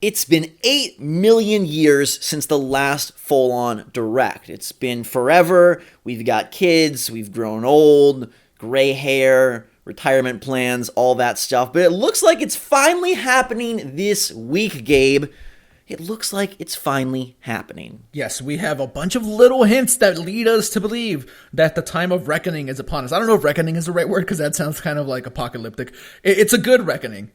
It's been 8 million years since the last full-on Direct. It's been forever. We've got kids, we've grown old, gray hair, retirement plans, all that stuff. But it looks like it's finally happening this week, Gabe. It looks like it's finally happening. Yes, we have a bunch of little hints that lead us to believe that the time of reckoning is upon us. I don't know if reckoning is the right word because that sounds kind of like apocalyptic. It's a good reckoning.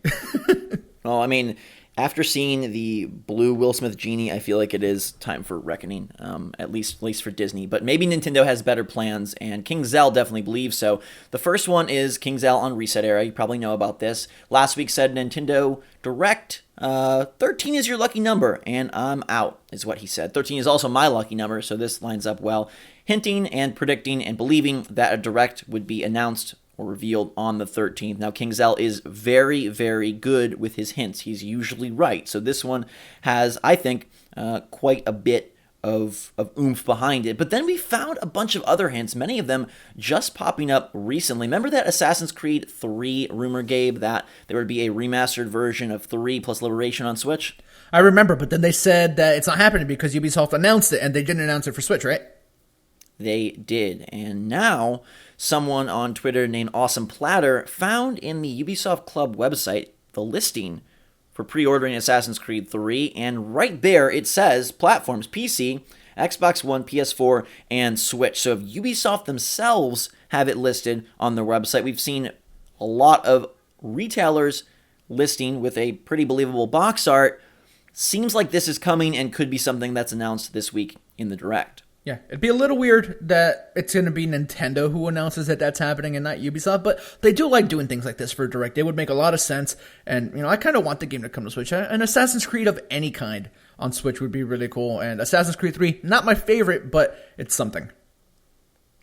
Well, I mean, after seeing the blue Will Smith genie, I feel like it is time for reckoning, at least for Disney. But maybe Nintendo has better plans, and King Zell definitely believes so. The first one is King Zell on Reset Era. You probably know about this. Last week said Nintendo Direct, 13 is your lucky number, and I'm out, is what he said. 13 is also my lucky number, so this lines up well. Hinting and predicting and believing that a Direct would be announced or revealed on the 13th. Now, King Zell is very, very good with his hints. He's usually right. So this one has, I think, quite a bit of oomph behind it. But then we found a bunch of other hints, many of them just popping up recently. Remember that Assassin's Creed 3 rumor, Gabe, that there would be a remastered version of 3 plus Liberation on Switch? I remember, but then they said that it's not happening because Ubisoft announced it, and they didn't announce it for Switch, right? They did. And now someone on Twitter named Awesome Platter found in the Ubisoft Club website the listing for pre-ordering Assassin's Creed 3, and right there it says platforms PC, Xbox One, PS4, and Switch. So if Ubisoft themselves have it listed on their website, we've seen a lot of retailers listing with a pretty believable box art. Seems like this is coming and could be something that's announced this week in the Direct. Yeah, it'd be a little weird that it's going to be Nintendo who announces that that's happening and not Ubisoft, but they do like doing things like this for Direct. It would make a lot of sense, and I kind of want the game to come to Switch. An Assassin's Creed of any kind on Switch would be really cool, and Assassin's Creed 3, not my favorite, but it's something.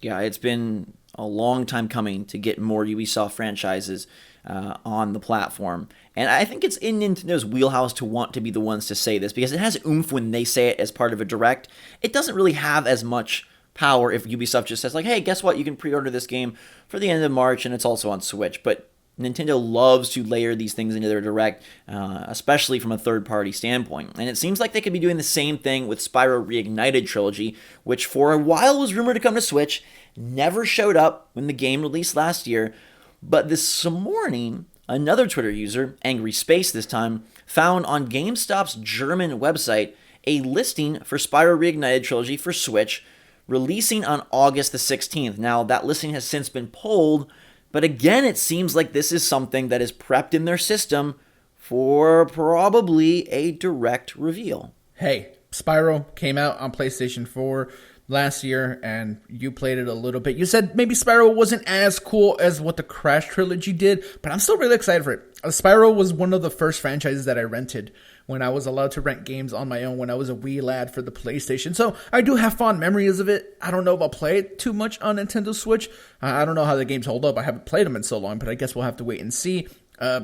Yeah, it's been a long time coming to get more Ubisoft franchises on the platform. And I think it's in Nintendo's wheelhouse to want to be the ones to say this, because it has oomph when they say it as part of a Direct. It doesn't really have as much power if Ubisoft just says, like, hey, guess what? You can pre-order this game for the end of March, and it's also on Switch. But Nintendo loves to layer these things into their Direct, especially from a third-party standpoint. And it seems like they could be doing the same thing with Spyro Reignited Trilogy, which for a while was rumored to come to Switch, never showed up when the game released last year. But this morning, another Twitter user, Angry Space this time, found on GameStop's German website a listing for Spyro Reignited Trilogy for Switch, releasing on August the 16th. Now, that listing has since been pulled, but again, it seems like this is something that is prepped in their system for probably a Direct reveal. Hey, Spyro came out on PlayStation 4 last year, and you played it a little bit. You said maybe Spyro wasn't as cool as what the Crash trilogy did, but I'm still really excited for it. Spyro was one of the first franchises that I rented when I was allowed to rent games on my own when I was a wee lad for the PlayStation. So I do have fond memories of it. I don't know if I'll play it too much on Nintendo Switch. I don't know how the games hold up. I haven't played them in so long, but I guess we'll have to wait and see.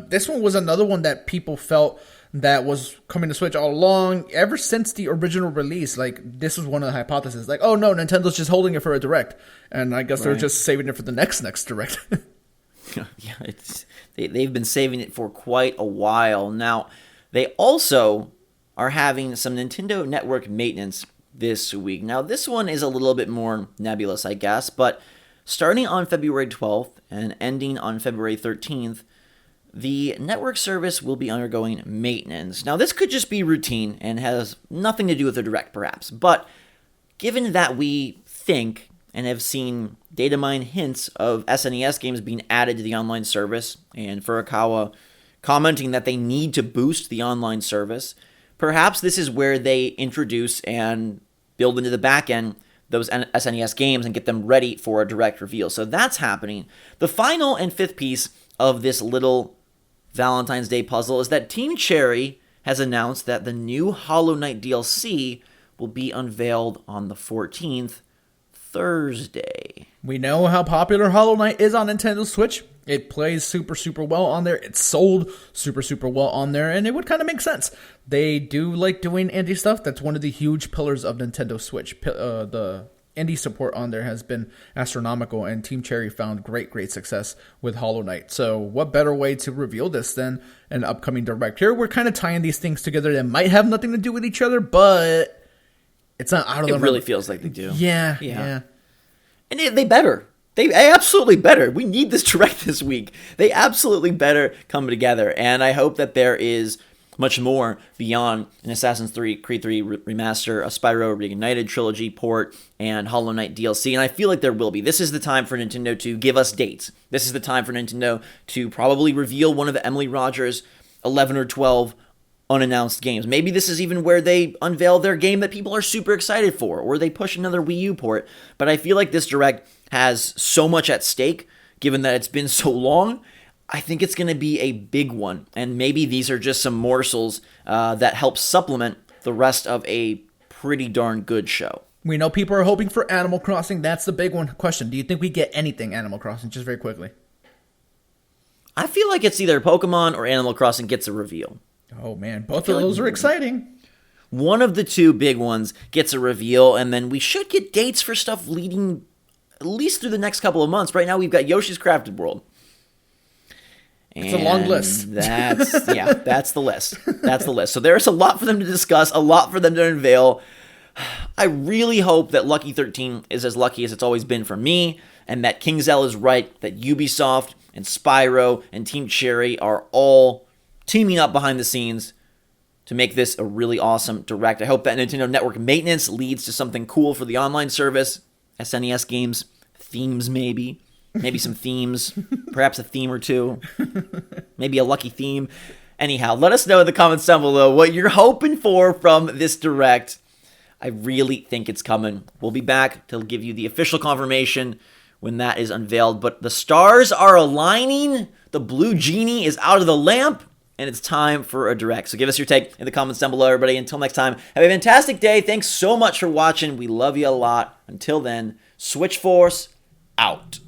This one was another one that people felt that was coming to Switch all along, ever since the original release. Like, this was one of the hypotheses. Like, oh no, Nintendo's just holding it for a Direct. And I guess they're just saving it for the next Direct. Yeah, they've been saving it for quite a while. Now, they also are having some Nintendo Network maintenance this week. Now, this one is a little bit more nebulous, I guess, but starting on February 12th and ending on February 13th, the network service will be undergoing maintenance. Now, this could just be routine and has nothing to do with the Direct, perhaps. But given that we think and have seen data mine hints of SNES games being added to the online service, and Furukawa commenting that they need to boost the online service, perhaps this is where they introduce and build into the back end those SNES games and get them ready for a Direct reveal. So that's happening. The final and fifth piece of this little Valentine's Day puzzle is that Team Cherry has announced that the new Hollow Knight DLC will be unveiled on the 14th, Thursday. We know how popular Hollow Knight is on Nintendo Switch. It plays super, super well on there. It's sold super, super well on there, and it would kind of make sense. They do like doing indie stuff. That's one of the huge pillars of Nintendo Switch. The indie support on there has been astronomical, and Team Cherry found great success with Hollow Knight. So what better way to reveal this than an upcoming direct? Here we're kind of tying these things together that might have nothing to do with each other, but it's not out of the It really feels like they do. Yeah. And they better. They absolutely better. We need this direct this week. They absolutely better come together. And I hope that there is much more beyond an Assassin's Creed 3 remaster, a Spyro reignited trilogy port, and Hollow Knight DLC. And I feel like there will be. This is the time for Nintendo to give us dates. This is the time for Nintendo to probably reveal one of Emily Rogers' 11 or 12 unannounced games. Maybe this is even where they unveil their game that people are super excited for, or they push another Wii U port. But I feel like this direct has so much at stake, given that it's been so long. I think it's going to be a big one, and maybe these are just some morsels that help supplement the rest of a pretty darn good show. We know people are hoping for Animal Crossing. That's the big one. Question, do you think we get anything Animal Crossing, just very quickly? I feel like it's either Pokemon or Animal Crossing gets a reveal. Oh man, both of those are exciting. One of the two big ones gets a reveal, and then we should get dates for stuff leading at least through the next couple of months. Right now, we've got Yoshi's Crafted World. It's a long list. That's the list. That's the list. So there's a lot for them to discuss, a lot for them to unveil. I really hope that Lucky 13 is as lucky as it's always been for me, and that KingsL is right, that Ubisoft and Spyro and Team Cherry are all teaming up behind the scenes to make this a really awesome direct. I hope that Nintendo Network maintenance leads to something cool for the online service. SNES games, themes maybe some themes, perhaps a theme or two, maybe a lucky theme. Anyhow, let us know in the comments down below what you're hoping for from this direct. I really think it's coming. We'll be back to give you the official confirmation when that is unveiled, but the stars are aligning, the blue genie is out of the lamp, and it's time for a direct. So give us your take in the comments down below, everybody. Until next time, have a fantastic day. Thanks so much for watching. We love you a lot. Until then, SwitchForce out.